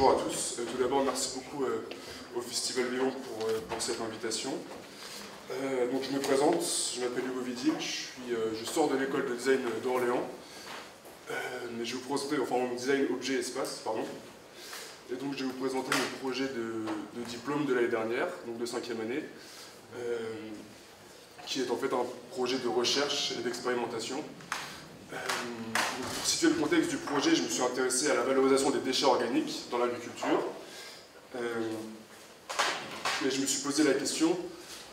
bonjour à tous. Tout d'abord, merci beaucoup au Festival Lyon pour cette invitation. Donc je me présente, je m'appelle Hugo Vidic, je sors de l'école de design d'Orléans. Mais je vais vous présenter, enfin mon design objet espace, pardon. Et donc je vais vous présenter mon projet de diplôme de l'année dernière, donc de 5e année, qui est en fait un projet de recherche et d'expérimentation. Pour situer le contexte du projet, je me suis intéressé à la valorisation des déchets organiques dans l'agriculture. Et je me suis posé la question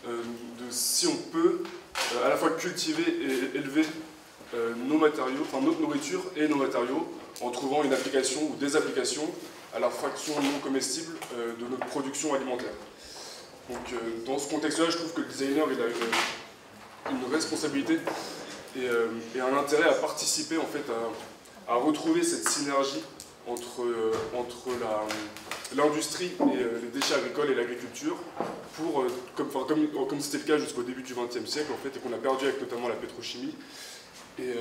de si on peut à la fois cultiver et élever nos matériaux, enfin notre nourriture et nos matériaux, en trouvant une application ou des applications à la fraction non comestible de notre production alimentaire. Donc dans ce contexte-là, je trouve que le designer il a une responsabilité et un intérêt à participer en fait à retrouver cette synergie entre l'industrie et les déchets agricoles et l'agriculture pour, comme c'était le cas jusqu'au début du XXe siècle en fait, et qu'on a perdu avec notamment la pétrochimie. Et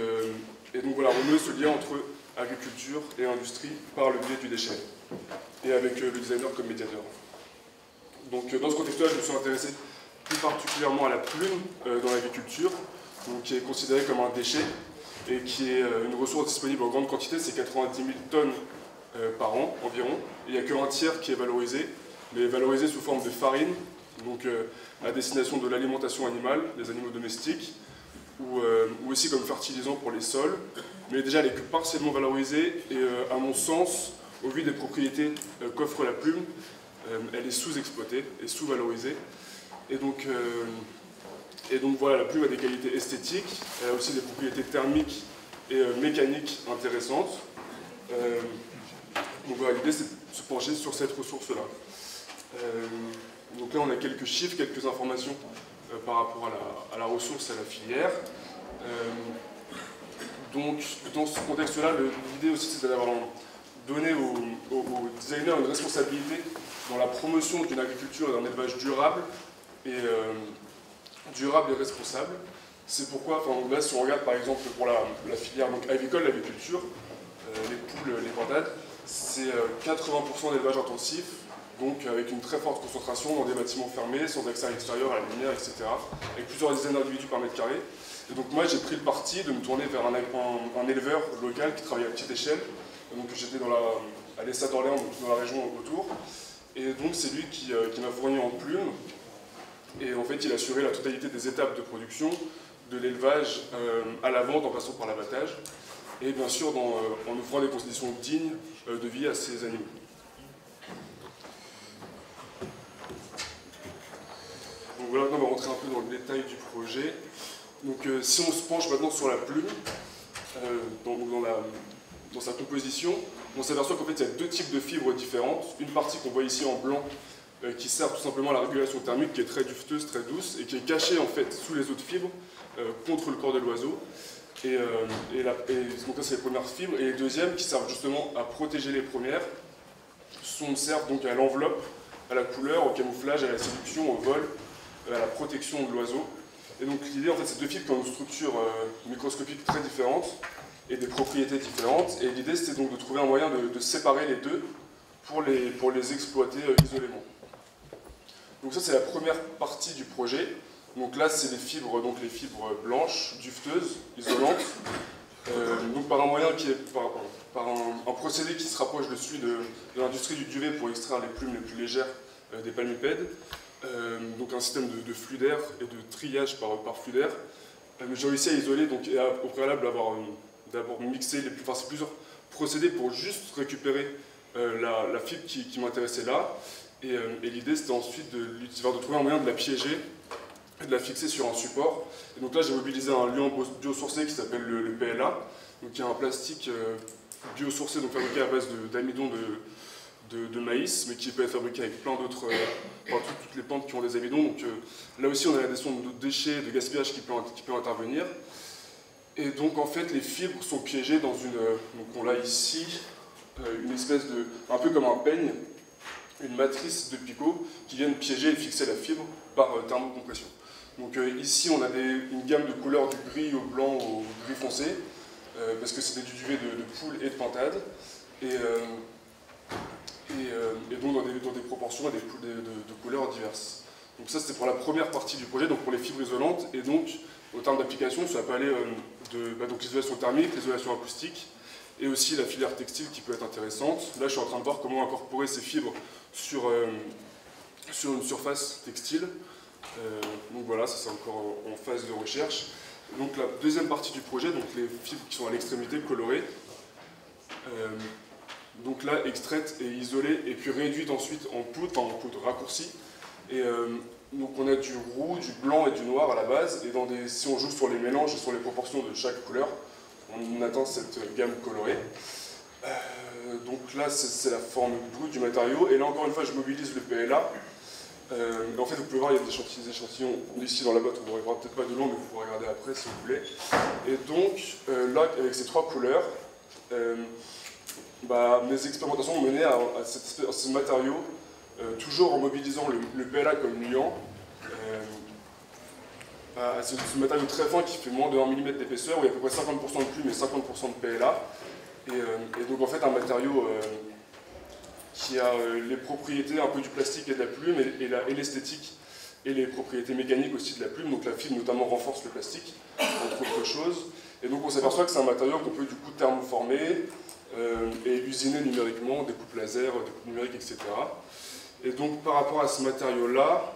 donc voilà, renouer ce lien entre agriculture et industrie par le biais du déchet et avec le designer comme médiateur. Donc dans ce contexte-là, je me suis intéressé plus particulièrement à la plume dans l'agriculture, qui est considérée comme un déchet et qui est une ressource disponible en grande quantité, c'est 90 000 tonnes par an environ. Et il n'y a qu'un tiers qui est valorisé, mais valorisé sous forme de farine, donc à destination de l'alimentation animale, des animaux domestiques, ou aussi comme fertilisant pour les sols. Mais déjà, elle est que partiellement valorisée et à mon sens, au vu des propriétés qu'offre la plume, elle est sous-exploitée et sous-valorisée. Et donc voilà, la plume a des qualités esthétiques, elle a aussi des propriétés thermiques et mécaniques intéressantes. Donc voilà, l'idée c'est de se pencher sur cette ressource-là. Donc là on a quelques chiffres, quelques informations par rapport à la ressource, à la filière. Donc dans ce contexte-là, l'idée aussi c'est d'avoir donné aux designers une responsabilité dans la promotion d'une agriculture et d'un élevage durable et responsable. C'est pourquoi, là, si on regarde par exemple pour la filière donc, agricole, l'agriculture, les poules, les pintades, c'est 80% d'élevage intensif, donc avec une très forte concentration dans des bâtiments fermés, sans accès à l'extérieur, à la lumière, etc., avec plusieurs dizaines d'individus par mètre carré. Et donc moi, j'ai pris le parti de me tourner vers un éleveur local qui travaille à petite échelle. Donc j'étais à l'Estade d'Orléans, dans la région autour. Et donc c'est lui qui m'a fourni en plumes. Et en fait, il assurait la totalité des étapes de production, de l'élevage à la vente en passant par l'abattage, et bien sûr en offrant des conditions dignes de vie à ces animaux. Donc voilà, on va rentrer un peu dans le détail du projet. Donc si on se penche maintenant sur la plume, dans sa composition, on s'aperçoit qu'en fait il y a deux types de fibres différentes. Une partie qu'on voit ici en blanc, qui sert tout simplement à la régulation thermique, qui est très dufteuse, très douce, et qui est cachée en fait sous les autres fibres contre le corps de l'oiseau. Et donc ça c'est les premières fibres, et les deuxièmes qui servent justement à protéger les premières, servent donc à l'enveloppe, à la couleur, au camouflage, à la séduction, au vol, à la protection de l'oiseau. Et donc l'idée en fait c'est deux fibres qui ont une structure microscopique très différente et des propriétés différentes, et l'idée c'était donc de trouver un moyen de séparer les deux pour les exploiter isolément. Donc ça c'est la première partie du projet. Donc là c'est les fibres blanches, dufteuses, isolantes. Donc par un moyen qui est par un procédé qui se rapproche de celui de l'industrie du duvet pour extraire les plumes les plus légères des palmipèdes. Donc un système de flux d'air et de triage par flux d'air. J'ai réussi à isoler donc, et au préalable d'abord mixer c'est plusieurs procédés pour juste récupérer la fibre qui m'intéressait là. Et l'idée c'était ensuite de trouver un moyen de la piéger et de la fixer sur un support. Et donc là j'ai mobilisé un liant biosourcé qui s'appelle le PLA, donc qui est un plastique biosourcé, donc fabriqué à base d'amidon de maïs, mais qui peut être fabriqué avec plein d'autres, toutes les plantes qui ont des amidons. Donc là aussi on a la question de déchets, de gaspillage qui peut intervenir. Et donc en fait les fibres sont piégées dans donc on l'a ici, une espèce un peu comme un peigne, une matrice de picots qui viennent piéger et fixer la fibre par thermocompression. Donc ici on a une gamme de couleurs du gris au blanc au gris foncé, parce que c'était du duvet de poule et de pintade. Et et donc dans des proportions et de couleurs diverses. Donc ça, c'était pour la première partie du projet, donc pour les fibres isolantes, et donc, au terme d'application, ça peut aller donc l'isolation thermique, l'isolation acoustique, et aussi la filière textile qui peut être intéressante. Là, je suis en train de voir comment incorporer ces fibres sur une surface textile. Donc voilà, ça c'est encore en phase de recherche. Donc la deuxième partie du projet, donc les fibres qui sont à l'extrémité colorées, donc là extraites et isolées et puis réduites ensuite en poudre raccourcie. Et donc on a du roux, du blanc et du noir à la base, et si on joue sur les mélanges et sur les proportions de chaque couleur, on atteint cette gamme colorée. Donc là c'est la forme brute du matériau, et là encore une fois je mobilise le PLA. En fait, vous pouvez voir, il y a des échantillons ici dans la boîte, vous ne verrez peut-être pas de long, mais vous pourrez regarder après si vous voulez. Et donc, là, avec ces trois couleurs, mes expérimentations ont mené à ce matériau, toujours en mobilisant le PLA comme liant, à ce matériau très fin qui fait moins de 1 mm d'épaisseur, où il y a à peu près 50% de plume et 50% de PLA. Et donc, en fait, un matériau qui a les propriétés un peu du plastique et de la plume, et l'esthétique et les propriétés mécaniques aussi de la plume. Donc la fibre notamment renforce le plastique, entre autres choses. Et donc on s'aperçoit que c'est un matériau qu'on peut du coup thermoformer et usiner numériquement, des coupes laser, des coupes numériques, etc. Et donc par rapport à ce matériau-là,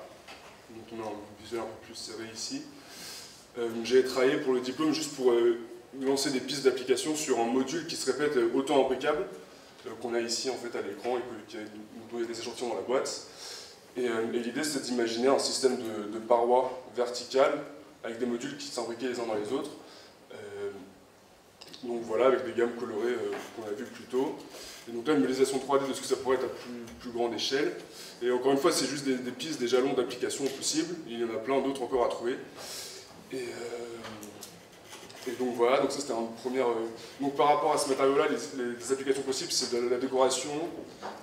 donc on a un visuel un peu plus serré ici, j'ai travaillé pour le diplôme juste pour lancer des pistes d'application sur un module qui se répète auto-imbriquable, qu'on a ici en fait à l'écran et dont il y a des échantillons dans la boîte. Et l'idée c'est d'imaginer un système de parois verticales avec des modules qui s'imbriquaient les uns dans les autres. Donc voilà, avec des gammes colorées qu'on a vues plus tôt. Et donc là, une modélisation 3D de ce que ça pourrait être à plus grande échelle. Et encore une fois, c'est juste des pistes, des jalons d'application possibles. Il y en a plein d'autres encore à trouver. Et donc voilà, donc ça c'était une première... Donc par rapport à ce matériau-là, les applications possibles, c'est de la décoration,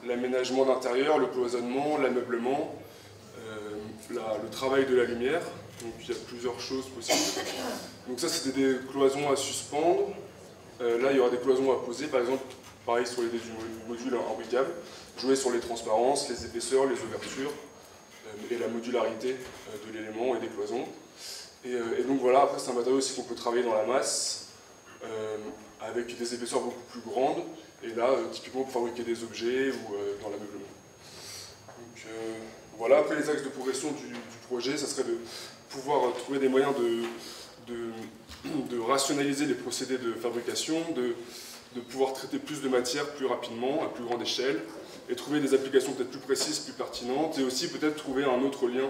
l'aménagement d'intérieur, le cloisonnement, l'ameublement, le travail de la lumière. Donc il y a plusieurs choses possibles. Donc ça c'était des cloisons à suspendre. Là il y aura des cloisons à poser, par exemple, pareil sur l'idée du module imbricable. Jouer sur les transparences, les épaisseurs, les ouvertures, et la modularité de l'élément et des cloisons. Et donc voilà, après c'est un matériau aussi qu'on peut travailler dans la masse, avec des épaisseurs beaucoup plus grandes, et là, typiquement pour fabriquer des objets ou dans l'ameublement. Donc voilà, après les axes de progression du projet, ça serait de pouvoir trouver des moyens de rationaliser les procédés de fabrication, de pouvoir traiter plus de matière plus rapidement, à plus grande échelle, et trouver des applications peut-être plus précises, plus pertinentes, et aussi peut-être trouver un autre lien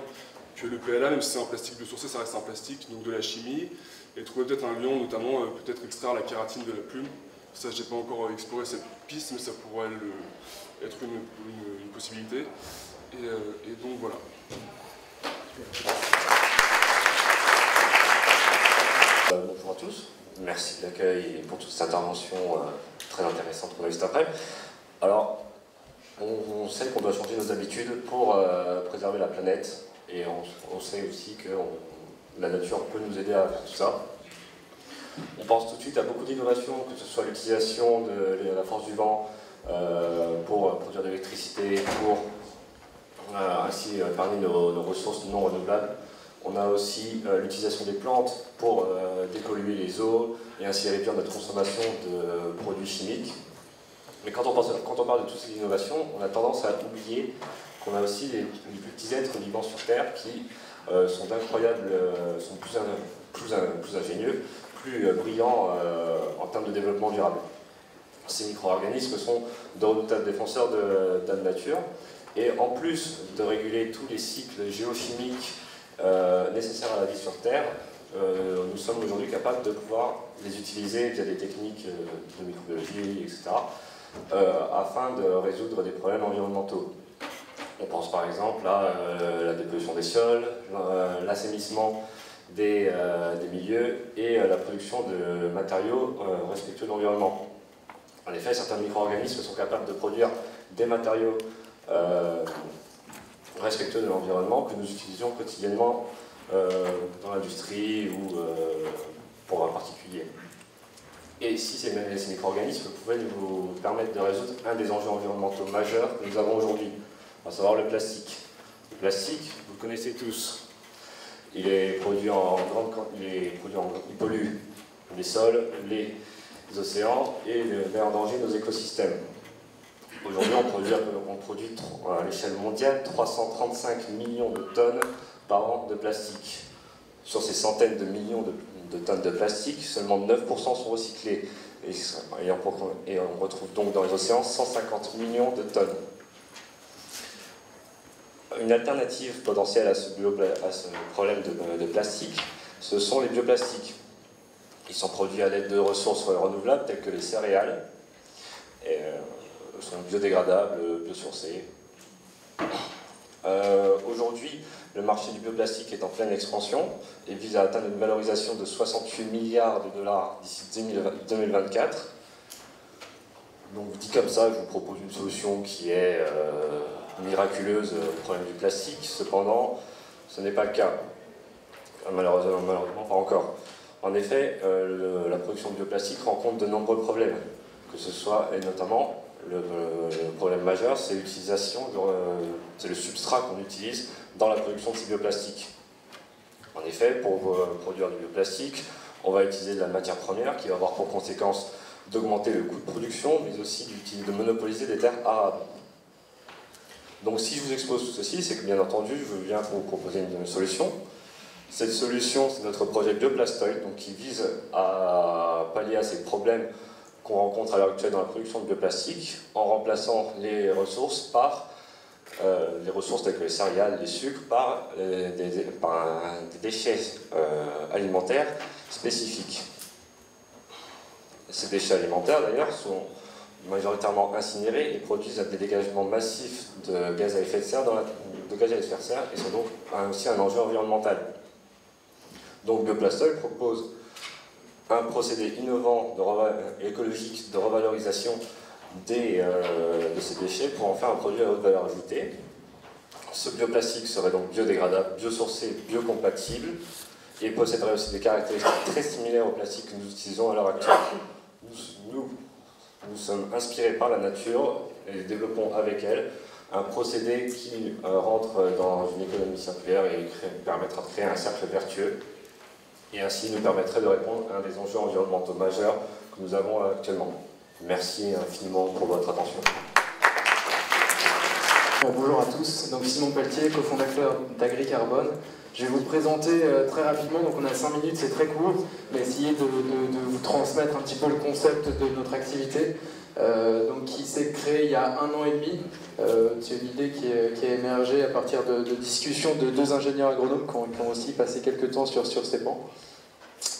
que le PLA, même si c'est un plastique biosourcé, ça reste un plastique, donc de la chimie, et trouver peut-être un lien, notamment peut-être extraire la kératine de la plume. Ça, je n'ai pas encore exploré cette piste, mais ça pourrait être une possibilité. Et donc voilà. Bonjour à tous, merci de l'accueil et pour toute cette intervention très intéressante qu'on a juste après. Alors, on sait qu'on doit changer nos habitudes pour préserver la planète, et on sait aussi que la nature peut nous aider à faire tout ça. On pense tout de suite à beaucoup d'innovations, que ce soit l'utilisation de la force du vent pour produire de l'électricité, pour ainsi épargner nos ressources non renouvelables. On a aussi l'utilisation des plantes pour dépolluer les eaux et ainsi réduire notre consommation de produits chimiques. Mais quand on parle de toutes ces innovations, on a tendance à oublier qu'on a aussi les petits êtres vivants sur Terre qui sont incroyables, sont plus ingénieux, plus brillants en termes de développement durable. Ces micro-organismes sont de redoutables défenseurs de la nature, et en plus de réguler tous les cycles géochimiques nécessaires à la vie sur Terre, nous sommes aujourd'hui capables de pouvoir les utiliser via des techniques de microbiologie, etc., afin de résoudre des problèmes environnementaux. On pense par exemple à la dépollution des sols, l'assainissement des milieux et la production de matériaux respectueux de l'environnement. En effet, certains micro-organismes sont capables de produire des matériaux respectueux de l'environnement que nous utilisons quotidiennement dans l'industrie ou pour un particulier. Et si ces micro-organismes pouvaient nous permettre de résoudre un des enjeux environnementaux majeurs que nous avons aujourd'hui, à savoir le plastique. Le plastique, vous le connaissez tous. Il est produit en grande quantité, il pollue les sols, les océans et met en danger nos écosystèmes. Aujourd'hui, on produit à l'échelle mondiale 335 millions de tonnes par an de plastique. Sur ces centaines de millions de tonnes de plastique, seulement 9% sont recyclés. Et on retrouve donc dans les océans 150 millions de tonnes. Une alternative potentielle à ce problème de plastique, ce sont les bioplastiques. Ils sont produits à l'aide de ressources renouvelables telles que les céréales. Sont biodégradables, biosourcés. Aujourd'hui, le marché du bioplastique est en pleine expansion et vise à atteindre une valorisation de 68 milliards de dollars d'ici 2024. Donc dit comme ça, je vous propose une solution qui est miraculeuse au problème du plastique. Cependant, ce n'est pas le cas. Malheureusement pas encore. En effet, la production de bioplastique rencontre de nombreux problèmes, que ce soit, et notamment, le problème majeur, c'est l'utilisation, c'est le substrat qu'on utilise dans la production de ces bioplastiques. En effet, pour produire du bioplastique, on va utiliser de la matière première qui va avoir pour conséquence d'augmenter le coût de production, mais aussi de monopoliser des terres arables. Donc si je vous expose tout ceci, c'est que bien entendu, je viens pour vous proposer une solution. Cette solution, c'est notre projet Bioplastoid, donc qui vise à pallier à ces problèmes qu'on rencontre à l'heure actuelle dans la production de bioplastique, en remplaçant les ressources par les ressources telles que les céréales, les sucres, par des déchets alimentaires spécifiques. Ces déchets alimentaires, d'ailleurs, sont majoritairement incinérés et produisent des dégagements massifs de gaz à effet de serre, et sont donc aussi un enjeu environnemental. Donc Bioplastoid propose un procédé innovant et écologique de revalorisation de ces déchets pour en faire un produit à haute valeur ajoutée. Ce bioplastique serait donc biodégradable, biosourcé, biocompatible et posséderait aussi des caractéristiques très similaires au plastique que nous utilisons à l'heure actuelle. Nous sommes inspirés par la nature et développons avec elle un procédé qui rentre dans une économie circulaire et permettra de créer un cercle vertueux et ainsi nous permettrait de répondre à un des enjeux environnementaux majeurs que nous avons actuellement. Merci infiniment pour votre attention. Bonjour à tous, donc Simon Pelletier, cofondateur d'AgriCarbone. Je vais vous présenter très rapidement, donc on a 5 minutes, c'est très court, mais essayer de vous transmettre un petit peu le concept de notre activité, donc qui s'est créée il y a 1 an et demi. C'est une idée qui a émergé à partir de discussions de 2 ingénieurs agronomes qui ont aussi passé quelques temps sur ces bancs.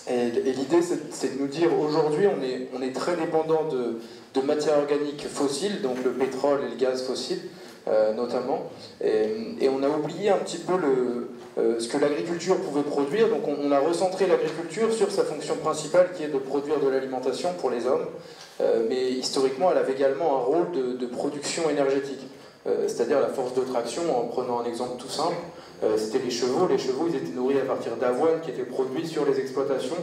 Et l'idée, c'est de nous dire, aujourd'hui, on est très dépendant de matières organiques fossiles, donc le pétrole et le gaz fossile, notamment, et on a oublié un petit peu ce que l'agriculture pouvait produire. Donc on a recentré l'agriculture sur sa fonction principale qui est de produire de l'alimentation pour les hommes, mais historiquement elle avait également un rôle de production énergétique, c'est-à-dire la force de traction. En prenant un exemple tout simple, c'était les chevaux. Les chevaux, ils étaient nourris à partir d'avoine qui était produite sur les exploitations,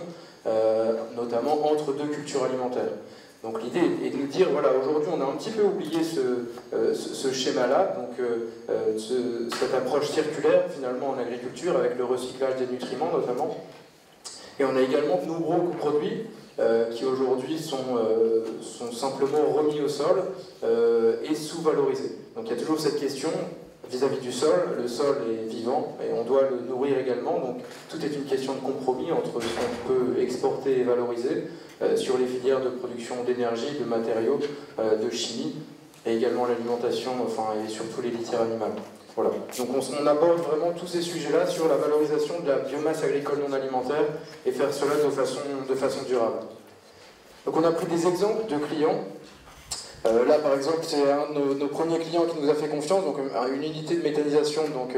notamment entre 2 cultures alimentaires. Donc l'idée est de nous dire, voilà, aujourd'hui on a un petit peu oublié ce schéma-là, donc cette approche circulaire finalement en agriculture avec le recyclage des nutriments notamment. Et on a également de nombreux coproduits qui aujourd'hui sont simplement remis au sol et sous-valorisés. Donc il y a toujours cette question vis-à-vis du sol. Le sol est vivant et on doit le nourrir également, donc tout est une question de compromis entre ce qu'on peut exporter et valoriser sur les filières de production d'énergie, de matériaux, de chimie, et également l'alimentation, enfin, et surtout les litières animales. Voilà. Donc on aborde vraiment tous ces sujets-là sur la valorisation de la biomasse agricole non alimentaire et faire cela de façon durable. Donc on a pris des exemples de clients. Là par exemple c'est un de nos premiers clients qui nous a fait confiance, donc une unité de méthanisation donc,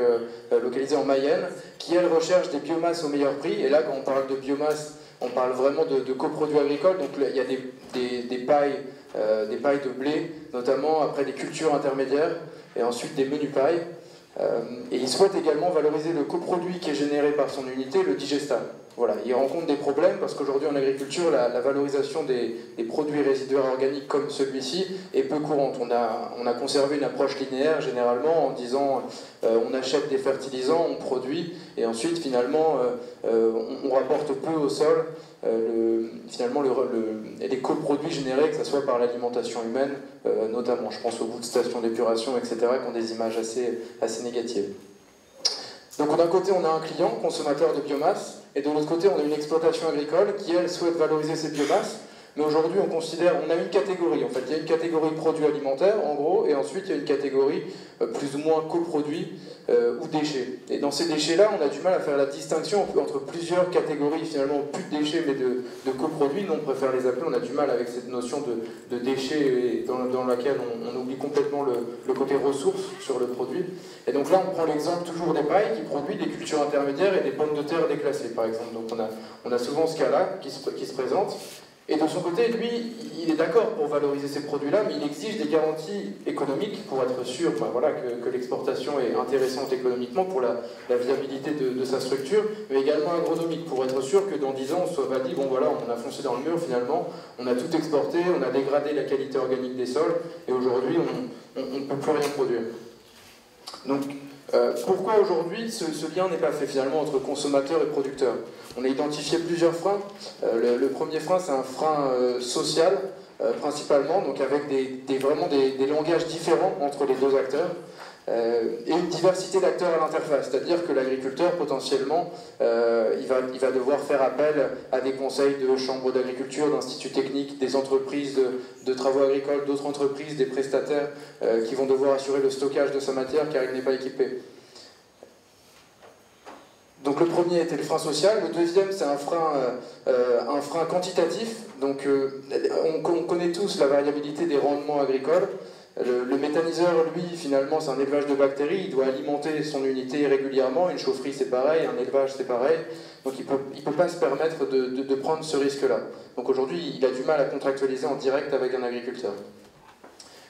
localisée en Mayenne, qui elle recherche des biomasses au meilleur prix. Et là quand on parle de biomasse, on parle vraiment de coproduits agricoles, donc il y a des pailles de blé, notamment, après des cultures intermédiaires, et ensuite des menus pailles. Et il souhaite également valoriser le coproduit qui est généré par son unité, le digestable. Voilà, il rencontre des problèmes parce qu'aujourd'hui en agriculture, la valorisation des produits résiduaires organiques comme celui-ci est peu courante. On a conservé une approche linéaire généralement en disant on achète des fertilisants, on produit, et ensuite finalement on rapporte peu au sol les coproduits générés, que ce soit par l'alimentation humaine, notamment. Je pense aux bouts de stations d'épuration, etc., qui ont des images assez négatives. Donc d'un côté, on a un client, consommateur de biomasse, et de l'autre côté, on a une exploitation agricole qui, elle, souhaite valoriser ses biomasses. Mais aujourd'hui, on a une catégorie, en fait. Il y a une catégorie produits alimentaires, en gros, et ensuite, il y a une catégorie plus ou moins coproduits ou déchets. Et dans ces déchets-là, on a du mal à faire la distinction entre plusieurs catégories, finalement, plus de déchets, mais de coproduits. Nous, on préfère les appeler, on a du mal avec cette notion de déchets dans laquelle on oublie complètement le côté ressources sur le produit. Et donc là, on prend l'exemple toujours des pailles qui produisent des cultures intermédiaires et des pommes de terre déclassées, par exemple. Donc on a souvent ce cas-là qui se présente. Et de son côté, lui, il est d'accord pour valoriser ces produits-là, mais il exige des garanties économiques pour être sûr que l'exportation est intéressante économiquement pour la viabilité de sa structure, mais également agronomique pour être sûr que dans 10 ans, on ne soit pas dit, bon voilà, on a foncé dans le mur finalement, on a tout exporté, on a dégradé la qualité organique des sols, et aujourd'hui, on ne peut plus rien produire. Donc, pourquoi aujourd'hui ce lien n'est pas fait finalement entre consommateur et producteur? On a identifié plusieurs freins. Le premier frein, c'est un frein social, principalement, donc avec vraiment des langages différents entre les deux acteurs, et une diversité d'acteurs à l'interface, c'est-à-dire que l'agriculteur, potentiellement, il va devoir faire appel à des conseils de chambres d'agriculture, d'instituts techniques, des entreprises de travaux agricoles, d'autres entreprises, des prestataires qui vont devoir assurer le stockage de sa matière car il n'est pas équipé. Donc le premier était le frein social, le deuxième c'est un frein quantitatif. Donc on connaît tous la variabilité des rendements agricoles. Le méthaniseur, lui, finalement, c'est un élevage de bactéries, il doit alimenter son unité régulièrement, une chaufferie c'est pareil, un élevage c'est pareil, donc il peut pas se permettre de prendre ce risque-là. Donc aujourd'hui, il a du mal à contractualiser en direct avec un agriculteur.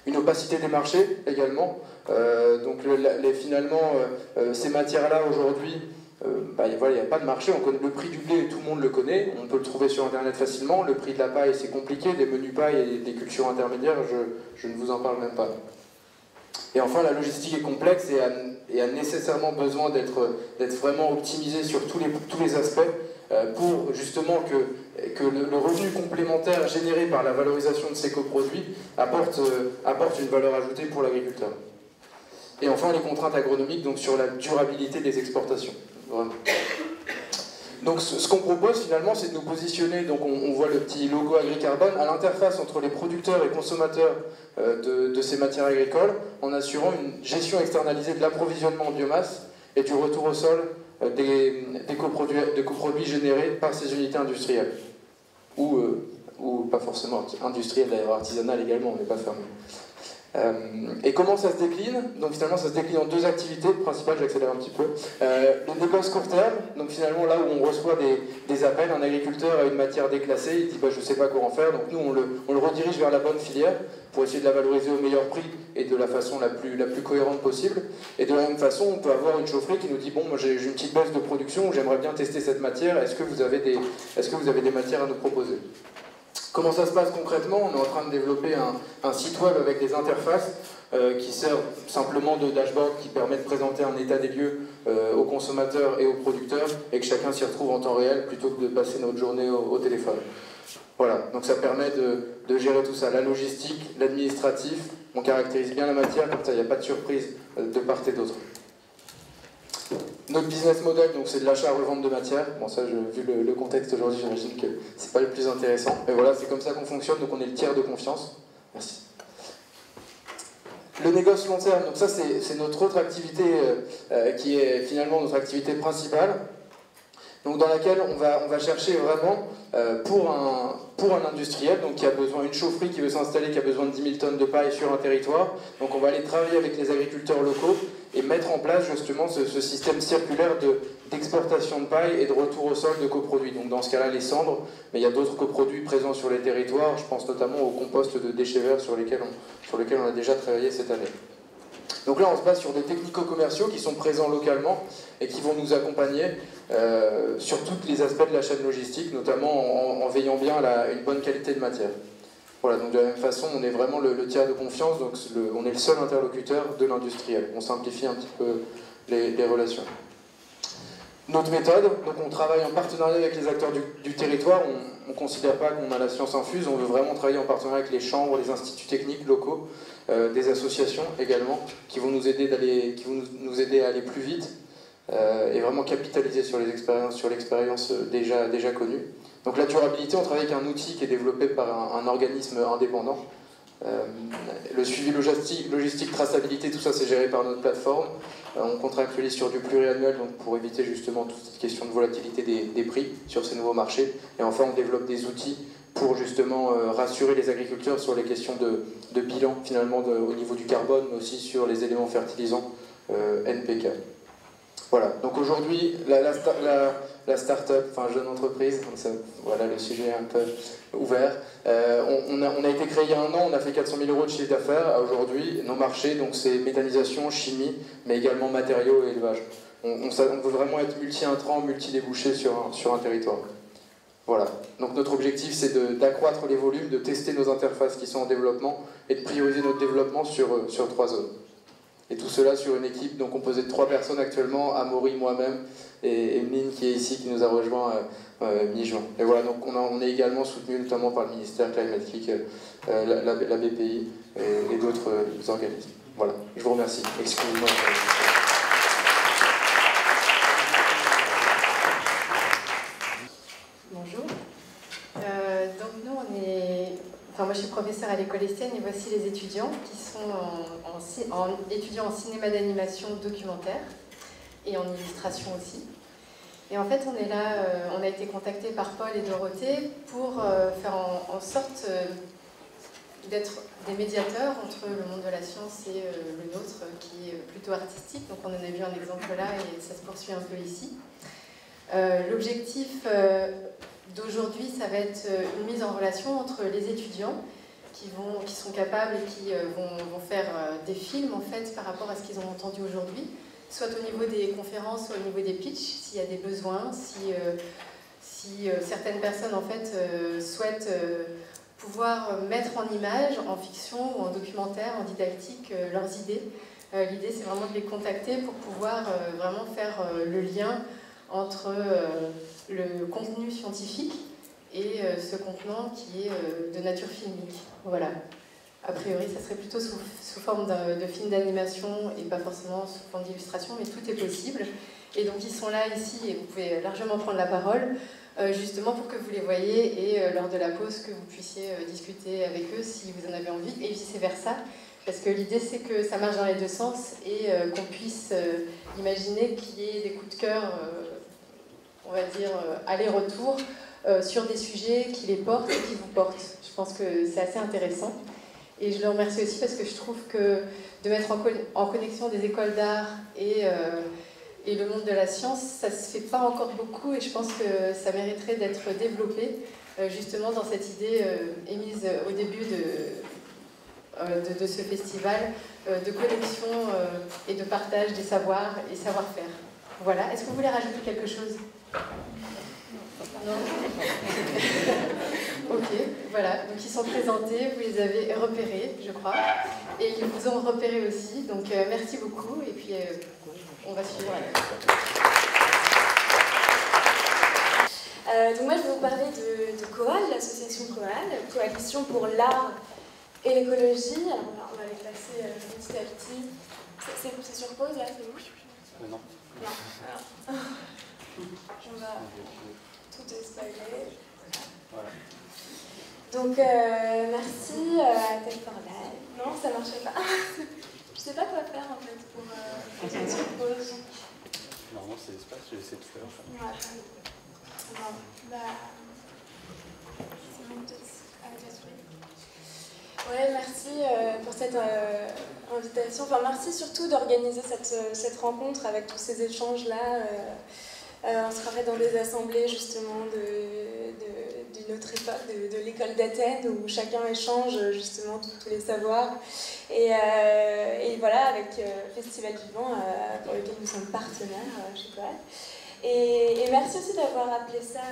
Une opacité des marchés également, donc finalement, ces matières-là aujourd'hui, il n'y a pas de marché, on connaît le prix du blé, tout le monde le connaît, on peut le trouver sur internet facilement, le prix de la paille c'est compliqué, des menus pailles et des cultures intermédiaires, je ne vous en parle même pas. Et enfin la logistique est complexe et a nécessairement besoin d'être vraiment optimisée sur tous les aspects pour justement que le revenu complémentaire généré par la valorisation de ces coproduits apporte une valeur ajoutée pour l'agriculteur. Et enfin les contraintes agronomiques donc sur la durabilité des exportations. Vraiment. Donc ce qu'on propose finalement, c'est de nous positionner, donc on voit le petit logo AgriCarbone, à l'interface entre les producteurs et consommateurs de ces matières agricoles, en assurant une gestion externalisée de l'approvisionnement en biomasse et du retour au sol des coproduits générés par ces unités industrielles. Ou pas forcément industrielles, d'ailleurs artisanales également, on n'est pas fermé. Et comment ça se décline? Donc finalement ça se décline en deux activités principales, j'accélère un petit peu. Le négoce court terme, donc finalement là où on reçoit des appels, un agriculteur a une matière déclassée, il dit je ne sais pas quoi en faire, donc nous on le redirige vers la bonne filière pour essayer de la valoriser au meilleur prix et de la façon la plus cohérente possible. Et de la même façon, on peut avoir une chaufferie qui nous dit moi j'ai une petite baisse de production, j'aimerais bien tester cette matière, est-ce que vous avez des matières à nous proposer? Comment ça se passe concrètement? On est en train de développer un site web avec des interfaces qui servent simplement de dashboard qui permet de présenter un état des lieux aux consommateurs et aux producteurs et que chacun s'y retrouve en temps réel plutôt que de passer notre journée au téléphone. Voilà, donc ça permet de gérer tout ça, la logistique, l'administratif, on caractérise bien la matière, comme ça il n'y a pas de surprise de part et d'autre. Notre business model, donc c'est de l'achat-revente de matière. Bon, ça, vu le contexte aujourd'hui, j'imagine que c'est pas le plus intéressant. Mais voilà, c'est comme ça qu'on fonctionne, donc on est le tiers de confiance. Merci. Le négoce long terme, donc ça, c'est notre autre activité qui est finalement notre activité principale. Donc dans laquelle on va chercher vraiment pour un industriel donc qui a besoin d'une chaufferie qui veut s'installer, qui a besoin de 10 000 tonnes de paille sur un territoire. Donc on va aller travailler avec les agriculteurs locaux et mettre en place justement ce système circulaire d'exportation de paille et de retour au sol de coproduits. Donc dans ce cas-là, les cendres, mais il y a d'autres coproduits présents sur les territoires. Je pense notamment au compost de déchets verts sur lesquels on a déjà travaillé cette année. Donc là, on se base sur des technico-commerciaux qui sont présents localement et qui vont nous accompagner sur tous les aspects de la chaîne logistique, notamment en veillant bien à une bonne qualité de matière. Voilà, donc de la même façon, on est vraiment le tiers de confiance, donc on est le seul interlocuteur de l'industriel. On simplifie un petit peu les relations. Notre méthode, donc on travaille en partenariat avec les acteurs du territoire, on ne considère pas qu'on a la science infuse, on veut vraiment travailler en partenariat avec les chambres, les instituts techniques locaux, des associations également, qui vont nous aider à aller plus vite et vraiment capitaliser sur l'expérience déjà connue. Donc la durabilité, on travaille avec un outil qui est développé par un organisme indépendant. Le suivi logistique, traçabilité, tout ça c'est géré par notre plateforme. On contractualise sur du pluriannuel donc pour éviter justement toute cette question de volatilité des prix sur ces nouveaux marchés. Et enfin on développe des outils pour justement rassurer les agriculteurs sur les questions de bilan finalement au niveau du carbone, mais aussi sur les éléments fertilisants NPK. Voilà, donc aujourd'hui, la start-up, enfin jeune entreprise, donc ça, voilà, le sujet est un peu ouvert. On a été créé il y a 1 an, on a fait 400 000 € de chiffre d'affaires. Aujourd'hui, nos marchés, donc c'est méthanisation, chimie, mais également matériaux et élevage. On veut vraiment être multi-intrant, multi-débouché sur un territoire. Voilà, donc notre objectif c'est d'accroître les volumes, de tester nos interfaces qui sont en développement et de prioriser notre développement sur 3 zones. Et tout cela sur une équipe donc composée de 3 personnes actuellement, Amaury, moi-même et Emeline qui est ici, qui nous a rejoint mi-juin. Et voilà, donc on est également soutenu notamment par le ministère climatique, la BPI et d'autres organismes. Voilà, je vous remercie. Excusez-moi. Bonjour. Donc nous on est... Enfin, moi je suis professeure à l'école Estienne et voici les étudiants qui sont étudiants en cinéma d'animation documentaire et en illustration aussi. Et en fait on est là, on a été contactés par Paul et Dorothée pour faire en sorte d'être des médiateurs entre le monde de la science et le nôtre qui est plutôt artistique. Donc on en a vu un exemple là et ça se poursuit un peu ici. L'objectif d'aujourd'hui, ça va être une mise en relation entre les étudiants qui sont capables et qui vont faire des films en fait par rapport à ce qu'ils ont entendu aujourd'hui, soit au niveau des conférences, soit au niveau des pitchs, s'il y a des besoins, si certaines personnes en fait souhaitent pouvoir mettre en image, en fiction ou en documentaire, en didactique, leurs idées. L'idée c'est vraiment de les contacter pour pouvoir vraiment faire le lien entre le contenu scientifique et ce contenant qui est de nature filmique. Voilà. A priori, ça serait plutôt sous forme de film d'animation et pas forcément sous forme d'illustration, mais tout est possible. Et donc ils sont là ici et vous pouvez largement prendre la parole, justement pour que vous les voyiez et lors de la pause que vous puissiez discuter avec eux si vous en avez envie et vice-versa. Parce que l'idée c'est que ça marche dans les 2 sens et qu'on puisse imaginer qu'il y ait des coups de cœur, on va dire, aller-retour sur des sujets qui les portent et qui vous portent. Je pense que c'est assez intéressant. Et je le remercie aussi parce que je trouve que de mettre en connexion des écoles d'art et le monde de la science, ça ne se fait pas encore beaucoup et je pense que ça mériterait d'être développé justement dans cette idée émise au début de ce festival de connexion et de partage des savoirs et savoir-faire. Voilà. Est-ce que vous voulez rajouter quelque chose ? Non. Ok, voilà. Donc ils sont présentés, vous les avez repérés, je crois, et ils vous ont repérés aussi. Donc merci beaucoup, et puis on va suivre la donc moi je vais vous parler de COAL, l'association COAL, Coalition pour l'art et l'écologie. Alors on va les classer petit à petit. C'est sur pause là, c'est bon ? Non. Non. Alors, on va tout spoiler. Voilà. Donc merci à Tel for Life. Non, ça marchait pas. Je sais pas quoi faire en fait pour être sur pause. Normalement c'est l'espace, j'ai essayé de faire. Ouais. Non, bah. C'est bon, ouais, merci pour cette invitation. Enfin, merci surtout d'organiser cette rencontre avec tous ces échanges-là. On se croirait dans des assemblées justement d'une autre époque, de l'école d'Athènes, où chacun échange justement tous les savoirs. Et voilà, avec Festival Vivant, pour lequel nous sommes partenaires chez Coal. Et merci aussi d'avoir appelé ça,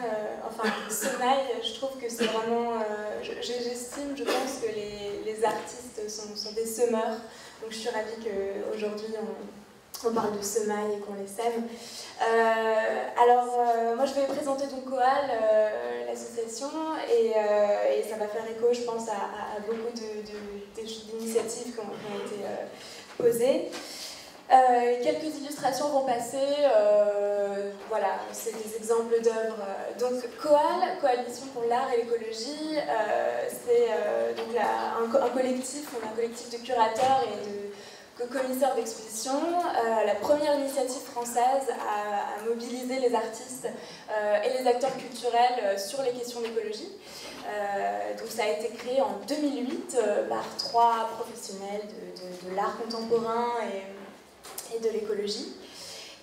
semaille. Je trouve que c'est vraiment, j'estime, je pense que les artistes sont des semeurs. Donc je suis ravie qu'aujourd'hui on parle de semaille et qu'on les sème. Moi je vais présenter donc Coal, l'association, et ça va faire écho, je pense, à beaucoup d'initiatives qui ont été posées. Quelques illustrations vont passer, voilà, c'est des exemples d'œuvres. Donc Coal, Coalition pour l'art et l'écologie, c'est un collectif, on a un collectif de curateurs et de commissaire d'exposition, la première initiative française à mobiliser les artistes et les acteurs culturels sur les questions d'écologie. Donc ça a été créé en 2008 par 3 professionnels de l'art contemporain et de l'écologie.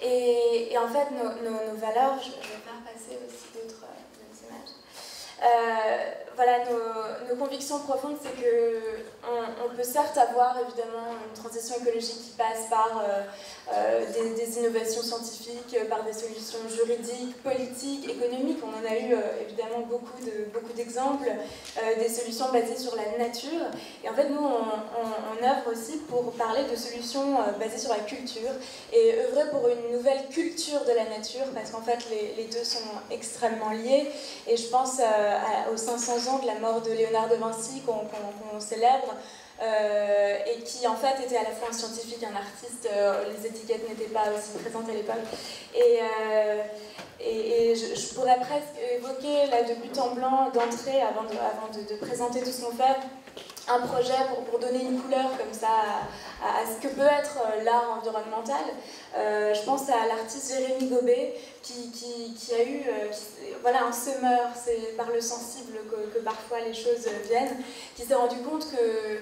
Et en fait, nos valeurs, je vais faire passer aussi d'autres images. Voilà, nos convictions profondes, c'est qu'on peut certes avoir évidemment une transition écologique qui passe par des innovations scientifiques, par des solutions juridiques, politiques, économiques. On en a eu évidemment beaucoup d'exemples, des solutions basées sur la nature. Et en fait, nous, on œuvre aussi pour parler de solutions basées sur la culture et œuvrer pour une nouvelle culture de la nature, parce qu'en fait, les deux sont extrêmement liés. Et je pense aux 500 ans de la mort de Léonard de Vinci qu'on célèbre, et qui en fait était à la fois un scientifique et un artiste. Les étiquettes n'étaient pas aussi présentes à l'époque. Et je pourrais presque évoquer là de but en blanc, d'entrée, avant de présenter tout ce qu'on fait, un projet pour donner une couleur comme ça à ce que peut être l'art environnemental. Je pense à l'artiste Jérémy Gobet qui a eu voilà, un semeur, c'est par le sensible que parfois les choses viennent, qui s'est rendu compte que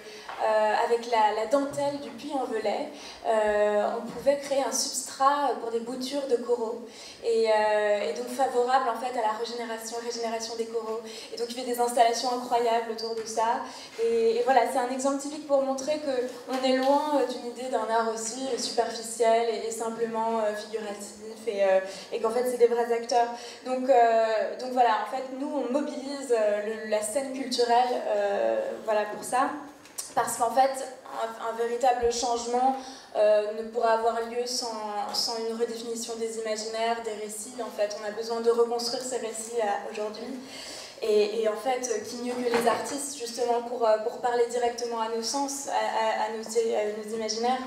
avec la dentelle du Puy-en-Velay, on pouvait créer un substrat pour des boutures de coraux, et donc favorable en fait à la régénération des coraux. Et donc il fait des installations incroyables autour de ça. Et voilà, c'est un exemple typique pour montrer qu'on est loin d'une idée d'un art aussi superficiel et simplement figuratif, et qu'en fait c'est des vrais acteurs. Donc voilà, en fait nous on mobilise la scène culturelle voilà, pour ça, parce qu'en fait un véritable changement ne pourra avoir lieu sans une redéfinition des imaginaires, des récits. En fait on a besoin de reconstruire ces récits aujourd'hui. Et en fait, qui mieux que les artistes, justement, pour parler directement à nos sens, à nos imaginaires.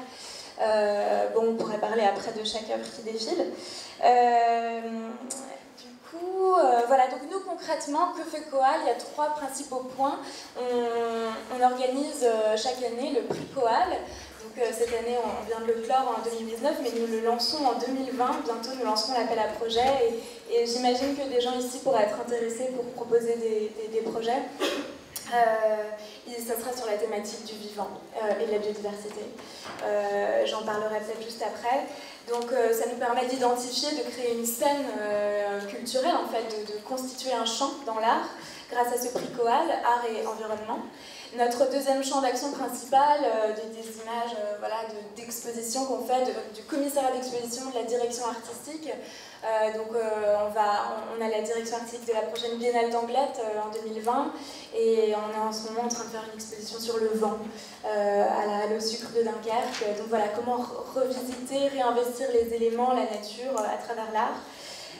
On pourrait parler après de chaque œuvre qui défile. Voilà, donc nous concrètement, que fait Coal? Il y a 3 principaux points. On organise chaque année le prix Coal. Donc cette année, on vient de le clore en 2019, mais nous le lançons en 2020. Bientôt, nous lancerons l'appel à projet. Et j'imagine que des gens ici pourraient être intéressés pour proposer des projets. Ça sera sur la thématique du vivant et de la biodiversité. J'en parlerai peut-être juste après. Donc ça nous permet d'identifier, de créer une scène culturelle, en fait, de constituer un champ dans l'art grâce à ce prix Coal, art et environnement. Notre deuxième champ d'action principal, des images d'exposition qu'on fait, du commissariat d'exposition, de la direction artistique. On a la direction artistique de la prochaine Biennale d'Anglet en 2020, et on est en ce moment en train de faire une exposition sur le vent à l'eau sucre de Dunkerque. Donc voilà, comment revisiter, réinvestir les éléments, la nature à travers l'art.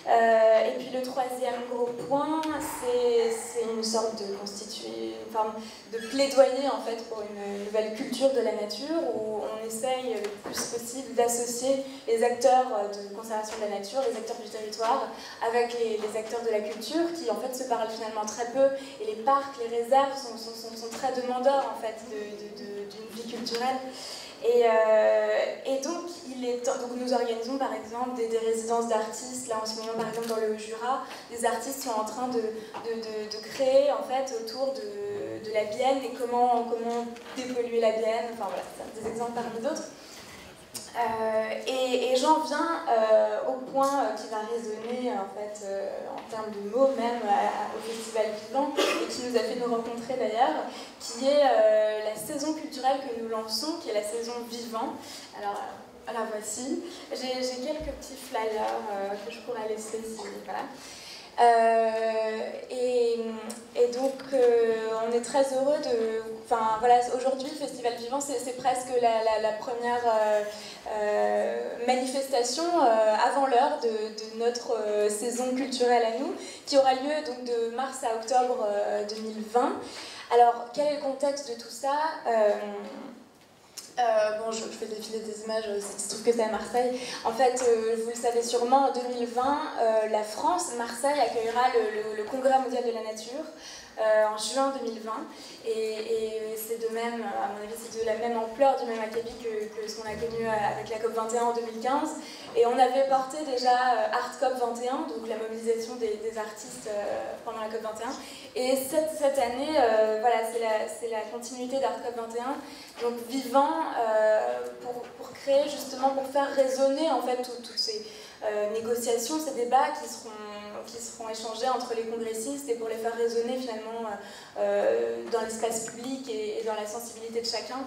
Et puis le troisième gros point, c'est une sorte une forme de plaidoyer en fait pour une nouvelle culture de la nature, où on essaye le plus possible d'associer les acteurs de conservation de la nature, les acteurs du territoire, avec les acteurs de la culture, qui en fait se parlent finalement très peu, et les parcs, les réserves sont très demandeurs en fait d'une vie culturelle. Et donc, nous organisons par exemple des résidences d'artistes. Là en ce moment, par exemple dans le Jura, des artistes sont en train de créer en fait autour de la Bienne, et comment dépolluer la Bienne. Enfin voilà, c'est des exemples parmi d'autres. Et j'en viens au point qui va résonner en fait en termes de mots même au Festival Vivant et qui nous a fait nous rencontrer d'ailleurs, qui est la saison culturelle que nous lançons, qui est la saison Vivant. Alors la voici. J'ai quelques petits flyers que je pourrais laisser si voilà. Et donc on est très heureux de... Enfin voilà, aujourd'hui le Festival Vivant c'est presque la première manifestation avant l'heure de notre saison culturelle à nous, qui aura lieu donc de mars à octobre 2020. Alors quel est le contexte de tout ça? Bon, je fais défiler des images, il se trouve que c'est à Marseille. En fait, vous le savez sûrement, en 2020, la France, Marseille, accueillera le Congrès mondial de la nature en juin 2020. Et c'est de même, à mon avis, c'est de la même ampleur, du même acabit que ce qu'on a connu avec la COP21 en 2015. Et on avait porté déjà Art COP 21, donc la mobilisation des artistes pendant la COP 21. Et cette année, voilà, c'est la continuité d'Art COP 21. Donc Vivant, pour créer justement, pour faire résonner en fait toutes ces négociations, ces débats qui seront échangés entre les congressistes et pour les faire résonner finalement dans l'espace public et dans la sensibilité de chacun.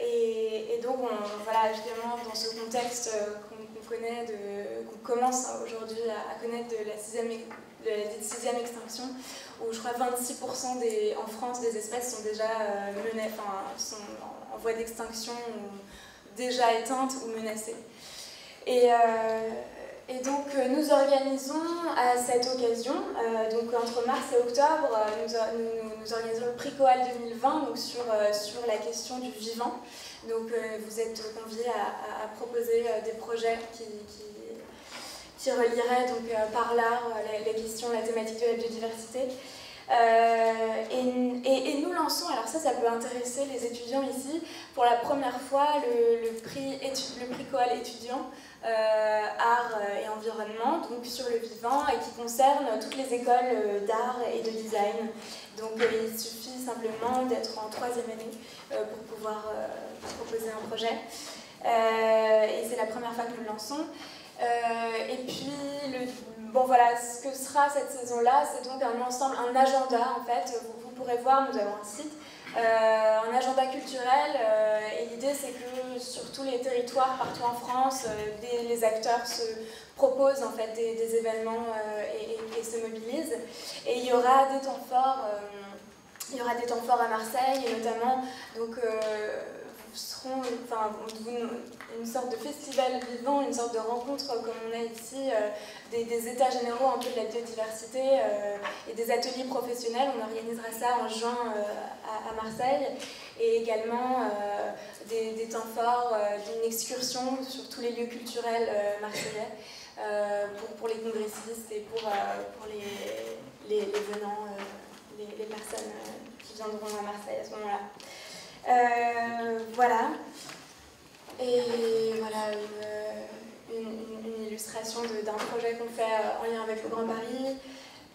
Et donc voilà, évidemment dans ce contexte qu'on connaît, qu'on commence aujourd'hui à connaître de la sixième extinction, où je crois 26% en France des espèces sont déjà sont en voie d'extinction, ou déjà éteintes ou menacées. Et donc nous organisons à cette occasion, donc entre mars et octobre, nous organisons le prix Coal 2020 donc sur la question du vivant. Donc vous êtes conviés à proposer des projets qui relieraient donc, par l'art les questions, la thématique de la biodiversité. Et nous lançons, alors ça peut intéresser les étudiants ici, pour la première fois le prix Coal étudiant art et environnement, donc sur le vivant, et qui concerne toutes les écoles d'art et de design. Donc il suffit simplement d'être en 3e année pour pouvoir proposer un projet. Et c'est la première fois que nous le lançons. Et puis, bon voilà, ce que sera cette saison-là, c'est donc un ensemble, un agenda en fait. Vous pourrez voir, nous avons un site, un agenda culturel. Et l'idée, c'est que sur tous les territoires, partout en France, les acteurs se proposent en fait des événements et se mobilisent. Et il y aura des temps forts. Il y aura des temps forts à Marseille, et notamment donc seront une sorte de festival vivant, une sorte de rencontre comme on a ici, des états généraux un peu de la biodiversité et des ateliers professionnels. On organisera ça en juin à Marseille, et également des temps forts d'une excursion sur tous les lieux culturels marseillais pour les congressistes et pour les venants, les personnes qui viendront à Marseille à ce moment-là. Voilà. Et voilà une illustration d'un projet qu'on fait en lien avec le Grand Paris.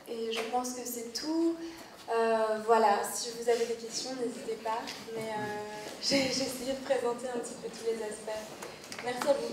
Et je pense que c'est tout. Voilà, si vous avez des questions, n'hésitez pas. Mais j'ai essayé de présenter un petit peu tous les aspects. Merci à vous.